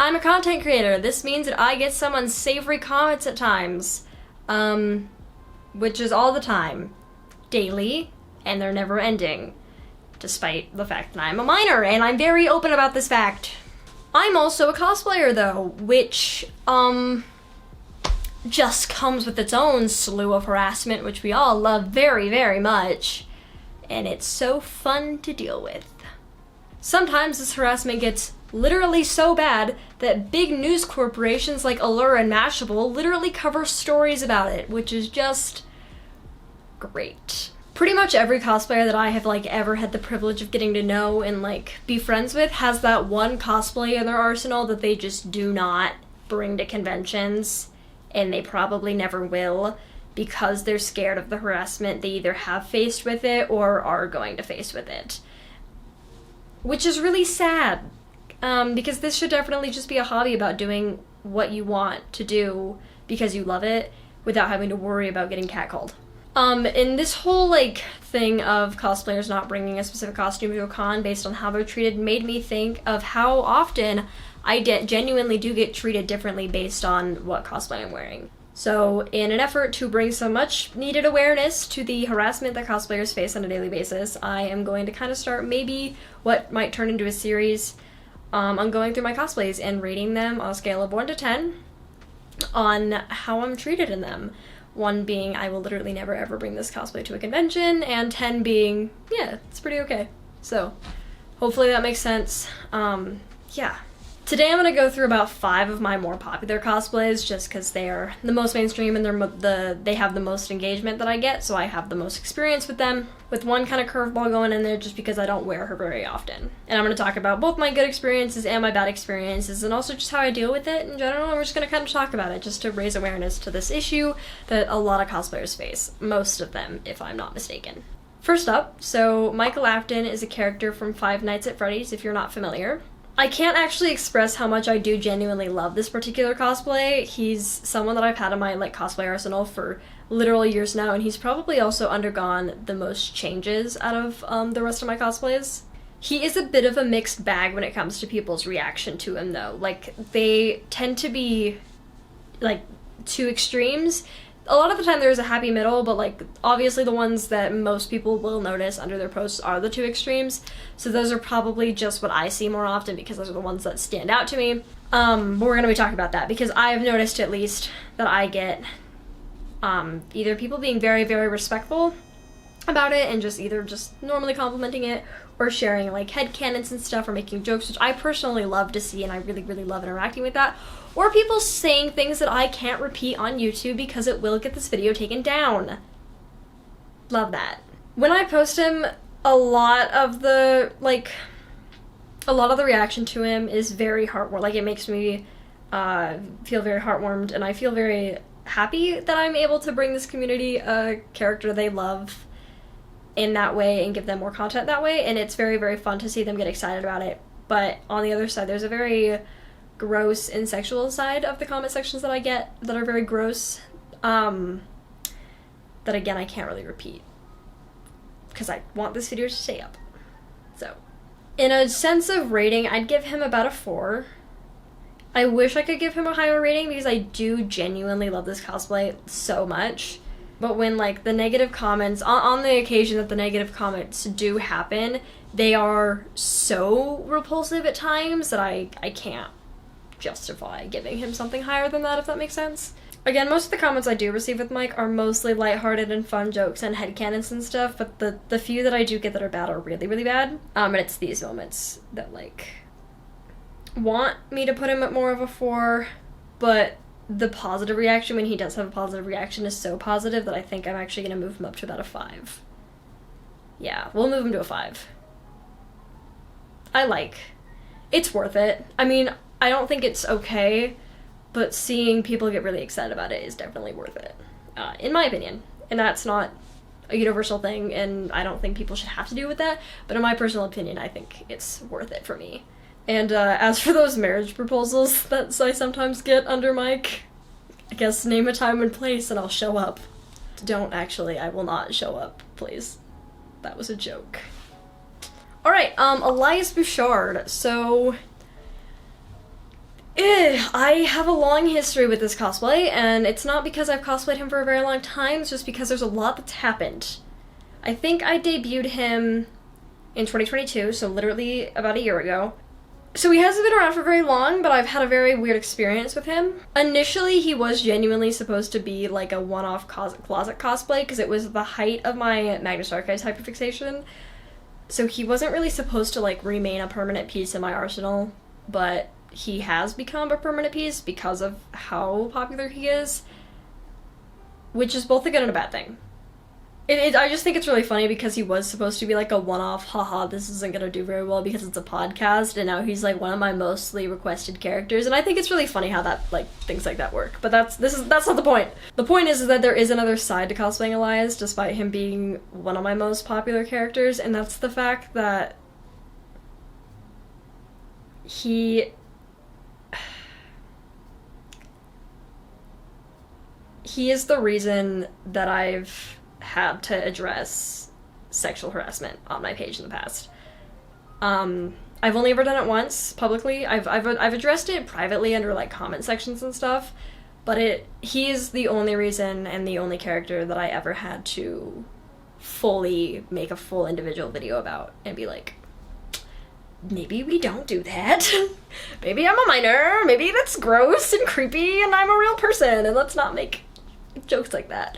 I'm a content creator. This means that I get some unsavory comments at times. Which is all the time. Daily, and they're never ending. Despite the fact that I'm a minor, and I'm very open about this fact. I'm also a cosplayer though, which, just comes with its own slew of harassment, which we all love very, very much. And it's so fun to deal with. Sometimes this harassment gets literally so bad that big news corporations like Allure and Mashable literally cover stories about it, which is just great. Pretty much every cosplayer that I have ever had the privilege of getting to know and be friends with has that one cosplay in their arsenal that they just do not bring to conventions, and they probably never will because they're scared of the harassment they either have faced with it or are going to face with it. Which is really sad, because this should definitely just be a hobby about doing what you want to do because you love it without having to worry about getting catcalled. And this whole thing of cosplayers not bringing a specific costume to a con based on how they're treated made me think of how often I genuinely do get treated differently based on what cosplay I'm wearing. So in an effort to bring some much needed awareness to the harassment that cosplayers face on a daily basis, I am going to kind of start maybe what might turn into a series on going through my cosplays and rating them on a scale of 1 to 10 on how I'm treated in them. 1 being, I will literally never ever bring this cosplay to a convention, and 10 being, yeah, it's pretty okay. So hopefully that makes sense. Yeah. Today I'm going to go through about 5 of my more popular cosplays just because they are the most mainstream and they have the most engagement that I get, so I have the most experience with them, with 1 kind of curveball going in there just because I don't wear her very often. And I'm going to talk about both my good experiences and my bad experiences, and also just how I deal with it in general, and we're just going to kind of talk about it just to raise awareness to this issue that a lot of cosplayers face. Most of them, if I'm not mistaken. First up, so Michael Afton is a character from Five Nights at Freddy's, if you're not familiar. I can't actually express how much I do genuinely love this particular cosplay. He's someone that I've had in my cosplay arsenal for literal years now, and he's probably also undergone the most changes out of the rest of my cosplays. He is a bit of a mixed bag when it comes to people's reaction to him though. They tend to be 2 extremes. A lot of the time there's a happy middle, but obviously the ones that most people will notice under their posts are the 2 extremes. So those are probably just what I see more often because those are the ones that stand out to me. But we're going to be talking about that because I've noticed at least that I get either people being very, very respectful about it and just either just normally complimenting it or sharing headcanons and stuff or making jokes, which I personally love to see and I really, really love interacting with that. Or people saying things that I can't repeat on YouTube because it will get this video taken down. Love that. When I post him, a lot of the reaction to him is very heartwarming. It makes me feel very heartwarmed, and I feel very happy that I'm able to bring this community a character they love in that way and give them more content that way, and it's very, very fun to see them get excited about it. But on the other side, there's a very gross and sexual side of the comment sections that I get that are very gross, that again I can't really repeat because I want this video to stay up. So in a sense of rating, I'd give him about a 4. I wish I could give him a higher rating because I do genuinely love this cosplay so much, but when the negative comments, on the occasion that the negative comments do happen, they are so repulsive at times that I can't justify giving him something higher than that, if that makes sense. Again, most of the comments I do receive with Mike are mostly lighthearted and fun jokes and headcanons and stuff, but the few that I do get that are bad are really, really bad. And it's these moments that want me to put him at more of a 4, but the positive reaction when he does have a positive reaction is so positive that I think I'm actually going to move him up to about a 5. Yeah, we'll move him to a 5. It's worth it. I mean, I don't think it's okay, but seeing people get really excited about it is definitely worth it, in my opinion. And that's not a universal thing, and I don't think people should have to do with that, but in my personal opinion, I think it's worth it for me. And as for those marriage proposals that I sometimes get under mic, I guess name a time and place and I'll show up. Don't actually, I will not show up, please. That was a joke. Alright, Elias Bouchard. So I have a long history with this cosplay, and it's not because I've cosplayed him for a very long time, it's just because there's a lot that's happened. I think I debuted him in 2022, so literally about a year ago. So he hasn't been around for very long, but I've had a very weird experience with him. Initially, he was genuinely supposed to be like a one-off closet cosplay, because it was the height of my Magnus Archives hyperfixation. So he wasn't really supposed to like remain a permanent piece in my arsenal, but he has become a permanent piece because of how popular he is, which is both a good and a bad thing. I just think it's really funny because he was supposed to be like a one-off, haha, this isn't gonna do very well because it's a podcast, and now he's like one of my mostly requested characters, and I think it's really funny how that, like, things like that work. But that's not the point. The point is that there is another side to cosplaying Elias, despite him being one of my most popular characters, and that's the fact that he is the reason that I've had to address sexual harassment on my page in the past. I've only ever done it once publicly. I've addressed it privately under like comment sections and stuff, but he is the only reason and the only character that I ever had to fully make a full individual video about and be like, maybe we don't do that. Maybe I'm a minor, maybe that's gross and creepy and I'm a real person, and let's not make jokes like that.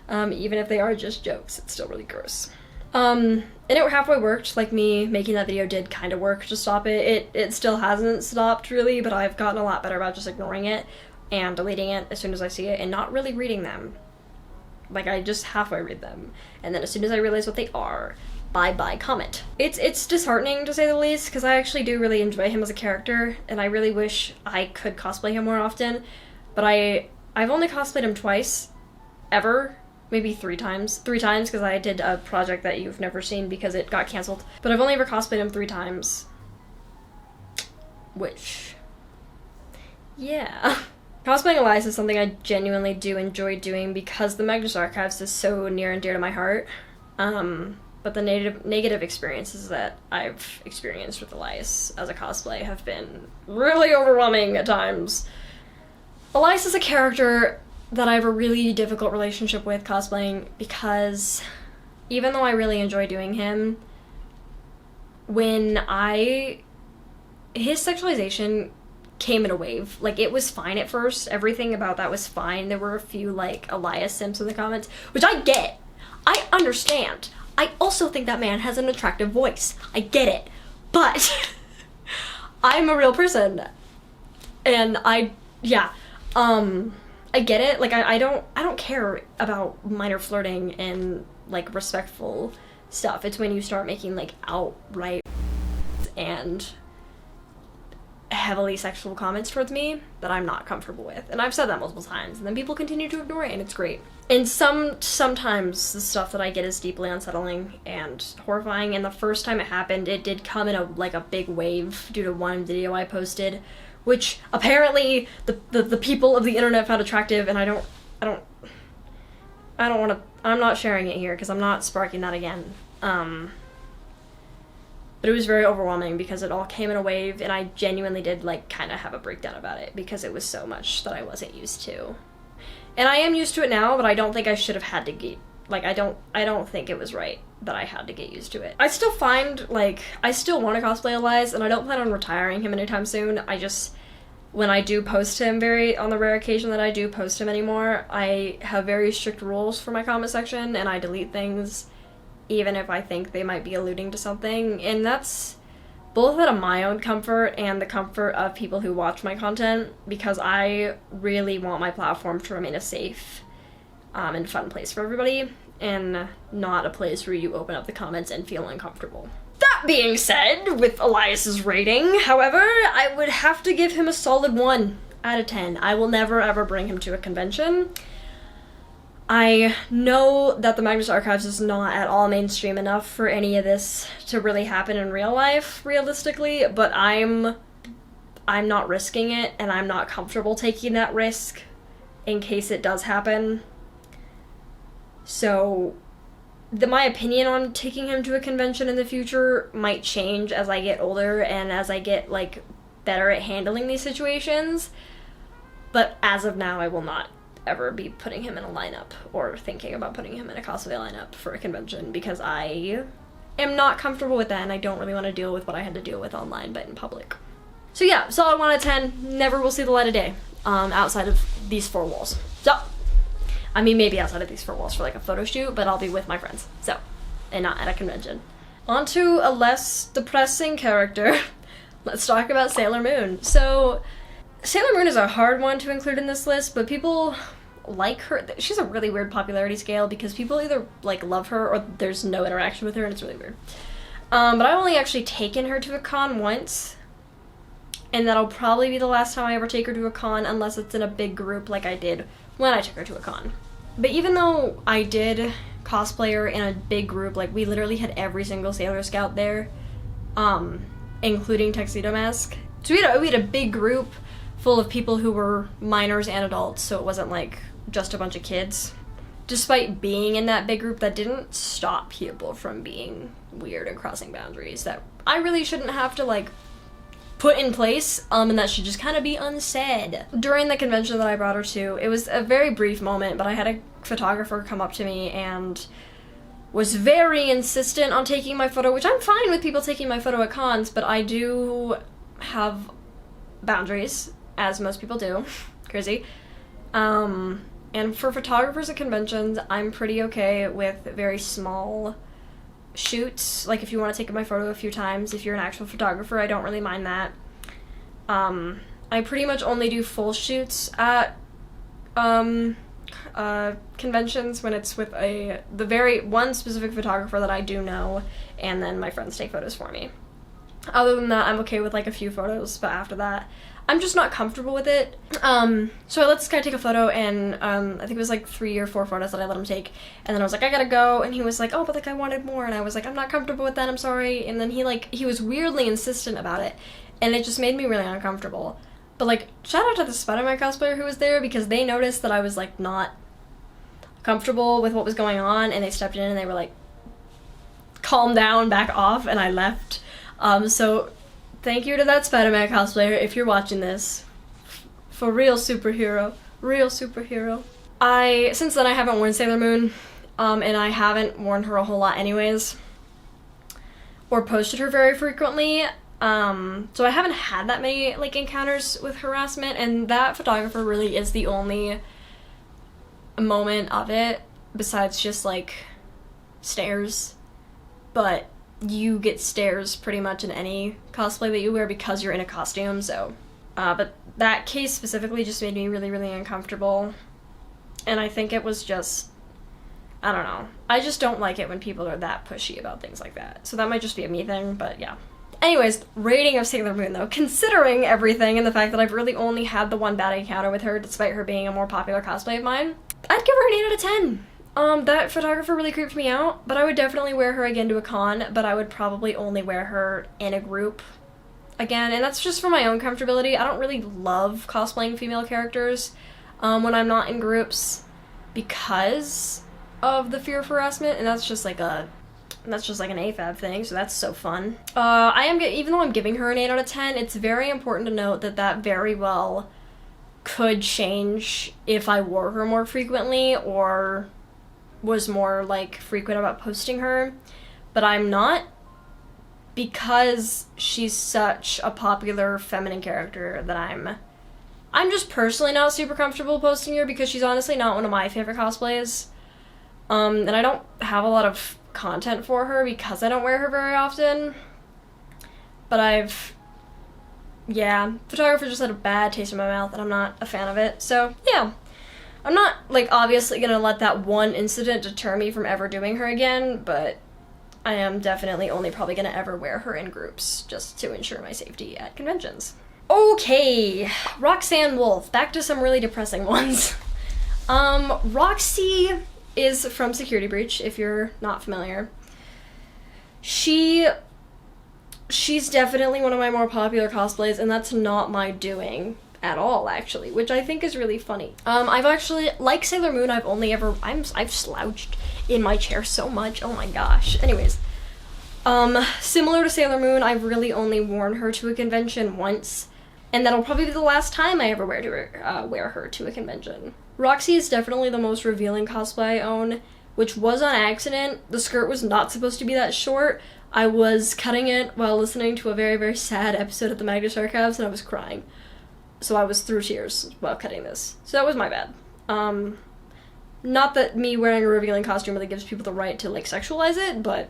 Even if they are just jokes, it's still really gross. And it halfway worked. Like, me making that video did kind of work to stop it. It still hasn't stopped really, but I've gotten a lot better about just ignoring it and deleting it as soon as I see it and not really reading them. Like, I just halfway read them, and then as soon as I realize what they are, bye comment. It's disheartening to say the least, because I actually do really enjoy him as a character, and I really wish I could cosplay him more often, but I've only cosplayed him twice, ever. Maybe three times, because I did a project that you've never seen because it got canceled. But I've only ever cosplayed him 3 times. Which, yeah. Cosplaying Elias is something I genuinely do enjoy doing because the Magnus Archives is so near and dear to my heart. But the negative experiences that I've experienced with Elias as a cosplay have been really overwhelming at times. Elias is a character that I have a really difficult relationship with cosplaying because even though I really enjoy doing him, his sexualization came in a wave. Like, it was fine at first. Everything about that was fine. There were a few, like, Elias simps in the comments, which I get. I understand. I also think that man has an attractive voice. I get it. But I'm a real person. And I get it. Like, I don't care about minor flirting and, like, respectful stuff. It's when you start making, like, outright and heavily sexual comments towards me that I'm not comfortable with. And I've said that multiple times, and then people continue to ignore it, and it's great. And sometimes the stuff that I get is deeply unsettling and horrifying, and the first time it happened, it did come in a big wave due to one video I posted, which apparently the people of the internet found attractive, and I don't want to, I'm not sharing it here because I'm not sparking that again. But it was very overwhelming because it all came in a wave, and I genuinely did, like, kind of have a breakdown about it because it was so much that I wasn't used to. And I am used to it now, but I don't think I should have had to get, like, I don't think it was right that I had to get used to it. I still find, like, I still want to cosplay Elias, and I don't plan on retiring him anytime soon. I just, when I do post him on the rare occasion that I do post him anymore, I have very strict rules for my comment section, and I delete things even if I think they might be alluding to something, and that's both out of my own comfort and the comfort of people who watch my content, because I really want my platform to remain a safe and fun place for everybody, and not a place where you open up the comments and feel uncomfortable. That being said, with Elias's rating, however, I would have to give him a solid 1 out of 10. I will never ever bring him to a convention. I know that the Magnus Archives is not at all mainstream enough for any of this to really happen in real life, realistically, but I'm not risking it, and I'm not comfortable taking that risk in case it does happen. So, my opinion on taking him to a convention in the future might change as I get older and as I get, like, better at handling these situations. But as of now, I will not ever be putting him in a lineup or thinking about putting him in a cosplay lineup for a convention, because I am not comfortable with that and I don't really want to deal with what I had to deal with online but in public. So yeah, solid 1 out of 10. Never will see the light of day outside of these 4 walls. So, I mean, maybe outside of these 4 walls for like a photo shoot, but I'll be with my friends. So, and not at a convention. On to a less depressing character. Let's talk about Sailor Moon. So, Sailor Moon is a hard one to include in this list, but people like her. She's a really weird popularity scale because people either like love her or there's no interaction with her, and it's really weird. But I've only actually taken her to a con once, and that'll probably be the last time I ever take her to a con unless it's in a big group like I did when I took her to a con. But even though I did cosplay her in a big group, like we literally had every single Sailor Scout there, including Tuxedo Mask. So we had a big group full of people who were minors and adults, so it wasn't like just a bunch of kids. Despite being in that big group, that didn't stop people from being weird and crossing boundaries that I really shouldn't have to like put in place, and that should just kind of be unsaid. During the convention that I brought her to, it was a very brief moment, but I had a photographer come up to me and was very insistent on taking my photo, which I'm fine with people taking my photo at cons, but I do have boundaries, as most people do. Crazy. And for photographers at conventions, I'm pretty okay with very small shoots. Like if you want to take my photo a few times, if you're an actual photographer, I don't really mind that. I pretty much only do full shoots at conventions when it's with the very one specific photographer that I do know, and then my friends take photos for me. Other than that, I'm okay with like a few photos, but after that, I'm just not comfortable with it. So I let this guy take a photo, and I think it was like 3 or 4 photos that I let him take, and then I was like, I gotta go, and he was like, oh, but like I wanted more, and I was like, I'm not comfortable with that, I'm sorry, and then he was weirdly insistent about it, and it just made me really uncomfortable. But like, shout out to the Spider-Man cosplayer who was there, because they noticed that I was like not comfortable with what was going on, and they stepped in and they were like, calm down, back off, and I left. So thank you to that Spider-Man cosplayer if you're watching this. For real superhero. Real superhero. Since then I haven't worn Sailor Moon, and I haven't worn her a whole lot anyways, or posted her very frequently, so I haven't had that many like encounters with harassment, and that photographer really is the only moment of it, besides just like stares. But you get stares pretty much in any cosplay that you wear because you're in a costume, so. But that case specifically just made me really, really uncomfortable. And I think it was just, I don't know. I just don't like it when people are that pushy about things like that. So that might just be a me thing, but yeah. Anyways, rating of Sailor Moon though, considering everything and the fact that I've really only had the one bad encounter with her despite her being a more popular cosplay of mine, I'd give her an 8 out of 10. That photographer really creeped me out, but I would definitely wear her again to a con, but I would probably only wear her in a group again, and that's just for my own comfortability. I don't really love cosplaying female characters when I'm not in groups because of the fear of harassment, and that's just like an AFAB thing, so that's so fun. Even though I'm giving her an 8 out of 10, it's very important to note that very well could change if I wore her more frequently or was more like frequent about posting her, but I'm not, because she's such a popular feminine character that I'm just personally not super comfortable posting her, because she's honestly not one of my favorite cosplays, and I don't have a lot of content for her because I don't wear her very often. But photographer just had a bad taste in my mouth and I'm not a fan of it, so yeah. I'm not, like, obviously gonna let that one incident deter me from ever doing her again, but I am definitely only probably gonna ever wear her in groups just to ensure my safety at conventions. Okay, Roxanne Wolf. Back to some really depressing ones. Roxy is from Security Breach, if you're not familiar. She's definitely one of my more popular cosplays, and that's not my doing at all, actually, which I think is really funny. I've actually, like Sailor Moon, I've slouched in my chair so much, oh my gosh. Anyways, Similar to Sailor Moon, I've really only worn her to a convention once, and that'll probably be the last time I ever wear her to a convention. Roxy is definitely the most revealing cosplay I own, which was on accident. The skirt was not supposed to be that short. I was cutting it while listening to a very, very sad episode of the Magnus Archives, and I was crying. So I was through tears while cutting this. So that was my bad. Not that me wearing a revealing costume really gives people the right to, like, sexualize it, but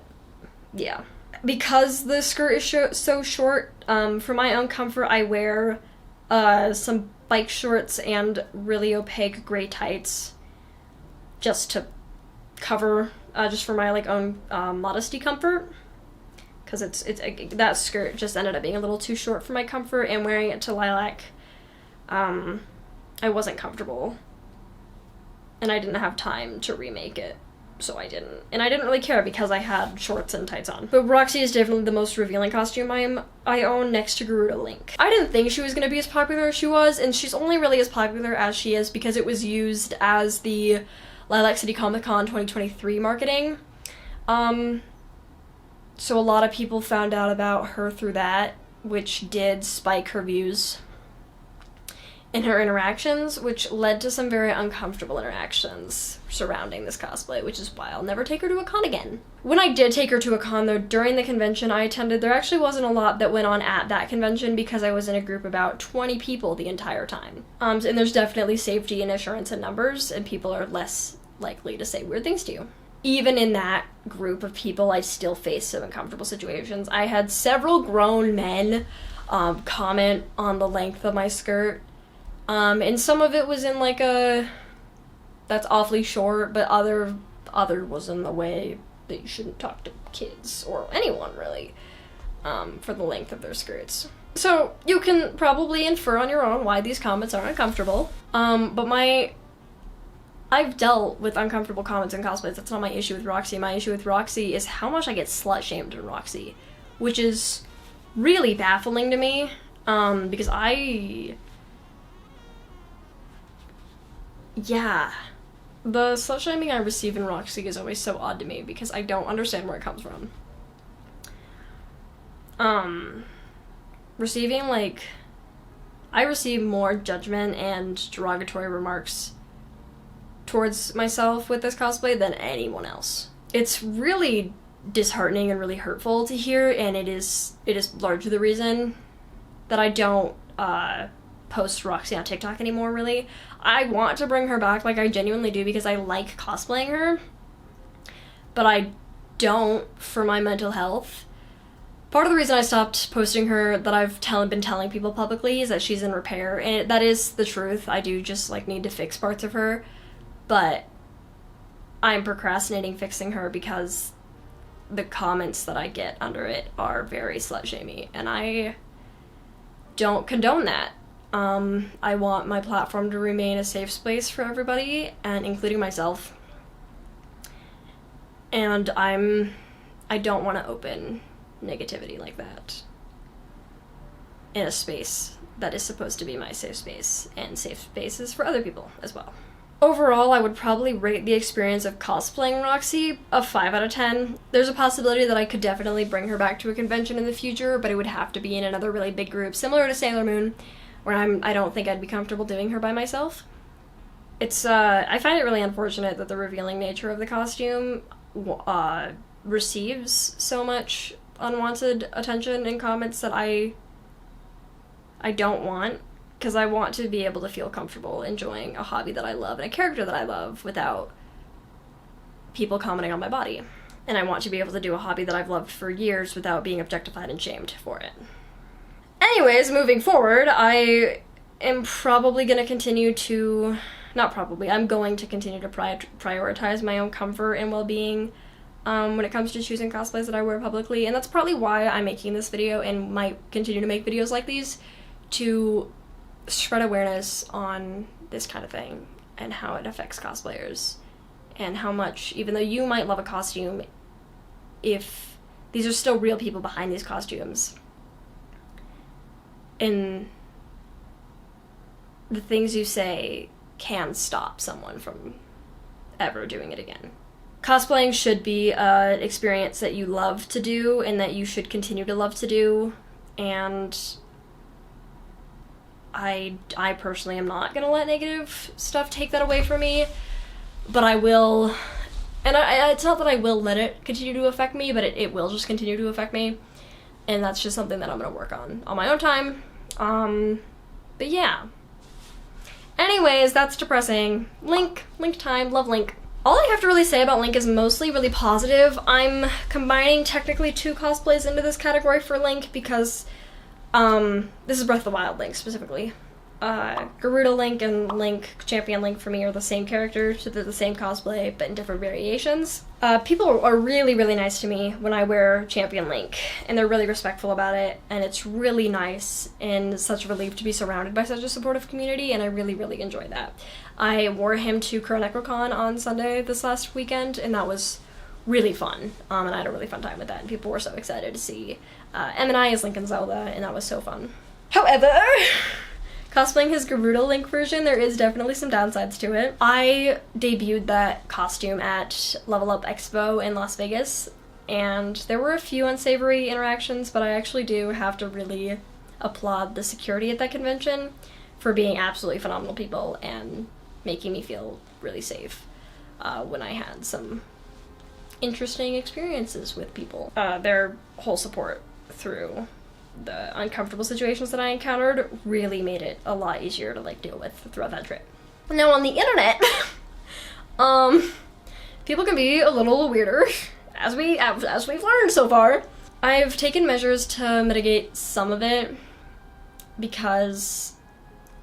yeah. Because the skirt is so short, for my own comfort, I wear some bike shorts and really opaque gray tights just to cover, just for my, like, own modesty comfort. Because that skirt just ended up being a little too short for my comfort, and wearing it to Lilac, I wasn't comfortable. And I didn't have time to remake it, so I didn't. And I didn't really care because I had shorts and tights on. But Roxy is definitely the most revealing costume I own, next to Garuda Link. I didn't think she was going to be as popular as she was, and she's only really as popular as she is because it was used as the Lilac City Comic Con 2023 marketing. So a lot of people found out about her through that, which did spike her views in her interactions, which led to some very uncomfortable interactions surrounding this cosplay, which is why I'll never take her to a con again. When I did take her to a con, though, during the convention I attended, there actually wasn't a lot that went on at that convention because I was in a group about 20 people the entire time. And there's definitely safety and assurance in numbers, and people are less likely to say weird things to you. Even in that group of people, I still faced some uncomfortable situations. I had several grown men comment on the length of my skirt. And some of it was in like a, that's awfully short, but other was in the way that you shouldn't talk to kids, or anyone really, for the length of their skirts. So you can probably infer on your own why these comments are uncomfortable. But I've dealt with uncomfortable comments in cosplays. That's not my issue with Roxy. My issue with Roxy is how much I get slut-shamed in Roxy, which is really baffling to me, because yeah, the slut-shaming I receive in Roxy is always so odd to me because I don't understand where it comes from. Receiving, like, I receive more judgment and derogatory remarks towards myself with this cosplay than anyone else. It's really disheartening and really hurtful to hear, and it is largely the reason that I don't post Roxy on TikTok anymore, really. I want to bring her back, like I genuinely do, because I like cosplaying her, but I don't for my mental health. Part of the reason I stopped posting her that I've been telling people publicly is that she's in repair, and that is the truth. I do just, like, need to fix parts of her, but I'm procrastinating fixing her because the comments that I get under it are very slut-shamey, and I don't condone that. I want my platform to remain a safe space for everybody, and including myself. And I don't want to open negativity like that in a space that is supposed to be my safe space, and safe spaces for other people as well. Overall, I would probably rate the experience of cosplaying Roxy a 5 out of 10. There's a possibility that I could definitely bring her back to a convention in the future, but it would have to be in another really big group, similar to Sailor Moon, where I don't think I'd be comfortable doing her by myself. It's, I find it really unfortunate that the revealing nature of the costume receives so much unwanted attention and comments that I don't want, because I want to be able to feel comfortable enjoying a hobby that I love and a character that I love without people commenting on my body. And I want to be able to do a hobby that I've loved for years without being objectified and shamed for it. Anyways, moving forward, I am probably going to continue to, I'm going to continue to prioritize my own comfort and well-being when it comes to choosing cosplays that I wear publicly, and that's partly why I'm making this video and might continue to make videos like these, to spread awareness on this kind of thing and how it affects cosplayers, and how much, even though you might love a costume, if these are still real people behind these costumes, and the things you say can stop someone from ever doing it again. cosplaying should be an experience that you love to do and that you should continue to love to do, and I personally am not gonna let negative stuff take that away from me, but I will, and it's not that I will let it continue to affect me, but it will just continue to affect me, and that's just something that I'm gonna work on my own time. But yeah. Anyways, that's depressing. Link time, love Link. All I have to really say about Link is mostly really positive. I'm combining technically 2 cosplays into this category for Link because this is Breath of the Wild Link specifically. Gerudo Link and Champion Link for me are the same character, so they're the same cosplay, but in different variations. People are really, really nice to me when I wear Champion Link, and they're really respectful about it, and it's really nice and such a relief to be surrounded by such a supportive community, and I really, really enjoy that. I wore him to CoroNecroCon on Sunday this last weekend, and that was really fun, and I had a really fun time with that, and people were so excited to see M&I as Link and Zelda, and that was so fun. However, cosplaying his Gerudo Link version, there is definitely some downsides to it. I debuted that costume at Level Up Expo in Las Vegas, and there were a few unsavory interactions, but I actually do have to really applaud the security at that convention for being absolutely phenomenal people and making me feel really safe when I had some interesting experiences with people. Their whole support through the uncomfortable situations that I encountered really made it a lot easier to like deal with throughout that trip. Now on the internet, people can be a little weirder, as we've learned so far. I've taken measures to mitigate some of it because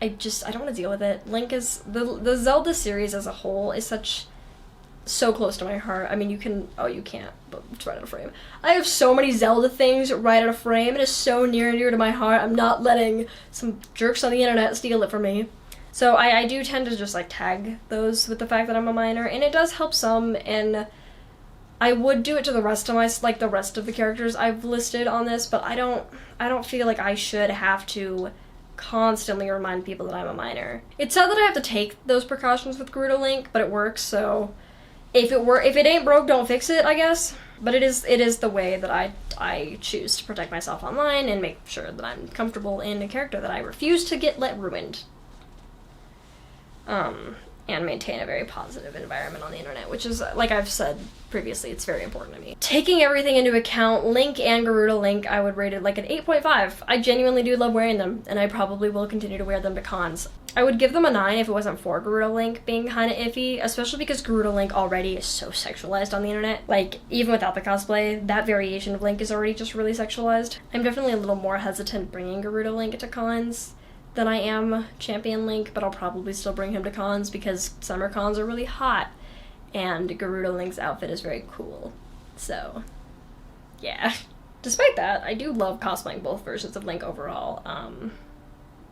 I don't want to deal with it. Link is the Zelda series as a whole is so close to my heart. I mean, you can't, but it's right out of frame. I have so many Zelda things right out of frame. It is so near and dear to my heart. I'm not letting some jerks on the internet steal it from me. So I do tend to just like tag those with the fact that I'm a minor, and it does help some, and I would do it to the rest of the rest of the characters I've listed on this, but I don't feel like I should have to constantly remind people that I'm a minor. It's sad that I have to take those precautions with Gerudo Link, but it works, so if it ain't broke, don't fix it, I guess. But it is the way that I choose to protect myself online and make sure that I'm comfortable in a character that I refuse to let ruined. And maintain a very positive environment on the internet, which is, like I've said previously, it's very important to me. Taking everything into account, Link and Gerudo Link, I would rate it like an 8.5. I genuinely do love wearing them, and I probably will continue to wear them to cons. I would give them a 9 if it wasn't for Gerudo Link being kinda iffy, especially because Gerudo Link already is so sexualized on the internet. Like, even without the cosplay, that variation of Link is already just really sexualized. I'm definitely a little more hesitant bringing Gerudo Link to cons than I am Champion Link, but I'll probably still bring him to cons because summer cons are really hot, and Gerudo Link's outfit is very cool. So, yeah. Despite that, I do love cosplaying both versions of Link overall,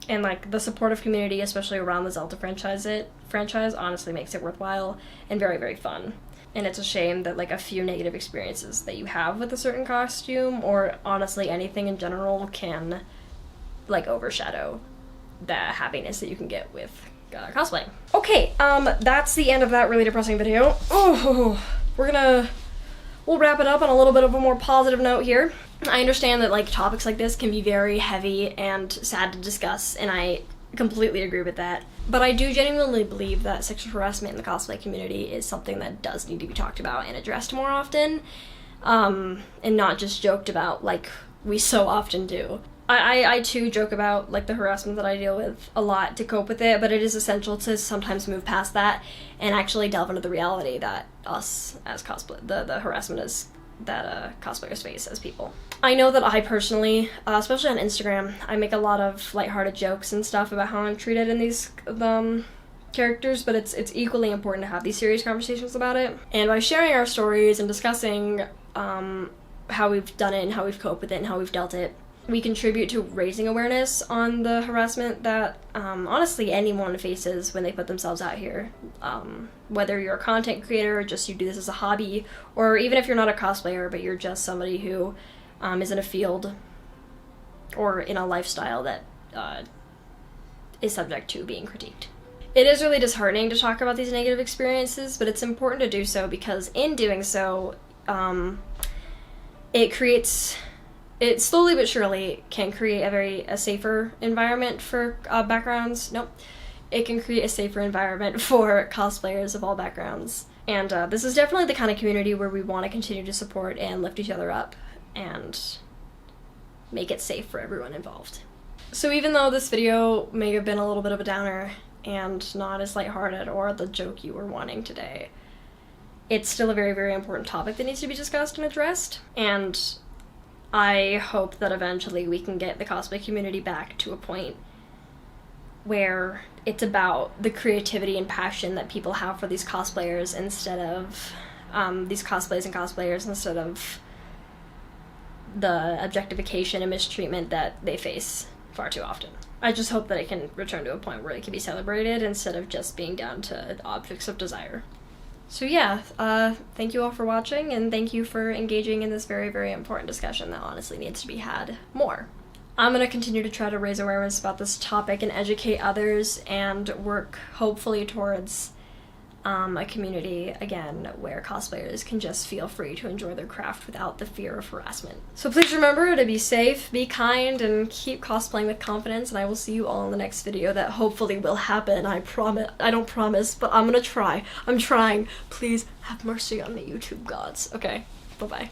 and like the supportive community, especially around the Zelda franchise, honestly makes it worthwhile and very, very fun. And it's a shame that like a few negative experiences that you have with a certain costume, or honestly anything in general, can like overshadow the happiness that you can get with cosplaying. Okay, that's the end of that really depressing video. Oh, we'll wrap it up on a little bit of a more positive note here. I understand that like topics like this can be very heavy and sad to discuss, and I completely agree with that. But I do genuinely believe that sexual harassment in the cosplay community is something that does need to be talked about and addressed more often, and not just joked about like we so often do. I too joke about like the harassment that I deal with a lot to cope with it, but it is essential to sometimes move past that and actually delve into the reality that us as the harassment is that cosplayers face as people. I know that I personally, especially on Instagram, I make a lot of lighthearted jokes and stuff about how I'm treated in these characters, but it's equally important to have these serious conversations about it. And by sharing our stories and discussing how we've done it and how we've coped with it and how we've dealt it, we contribute to raising awareness on the harassment that honestly anyone faces when they put themselves out here. Whether you're a content creator or just you do this as a hobby, or even if you're not a cosplayer but you're just somebody who is in a field or in a lifestyle that is subject to being critiqued. It is really disheartening to talk about these negative experiences, but it's important to do so because in doing so, it slowly but surely can create a safer environment for backgrounds. Nope. It can create a safer environment for cosplayers of all backgrounds. And this is definitely the kind of community where we want to continue to support and lift each other up and make it safe for everyone involved. So even though this video may have been a little bit of a downer and not as lighthearted or the joke you were wanting today, it's still a very, very important topic that needs to be discussed and addressed. And I hope that eventually we can get the cosplay community back to a point where it's about the creativity and passion that people have for these cosplayers instead of these cosplays and cosplayers instead of the objectification and mistreatment that they face far too often. I just hope that it can return to a point where it can be celebrated instead of just being down to objects of desire. So yeah, thank you all for watching, and thank you for engaging in this very, very important discussion that honestly needs to be had more. I'm going to continue to try to raise awareness about this topic and educate others and work hopefully towards a community, again, where cosplayers can just feel free to enjoy their craft without the fear of harassment. So please remember to be safe, be kind, and keep cosplaying with confidence, and I will see you all in the next video that hopefully will happen. I promise. I don't promise, but I'm gonna try. I'm trying. Please have mercy on me, YouTube gods. Okay, bye-bye.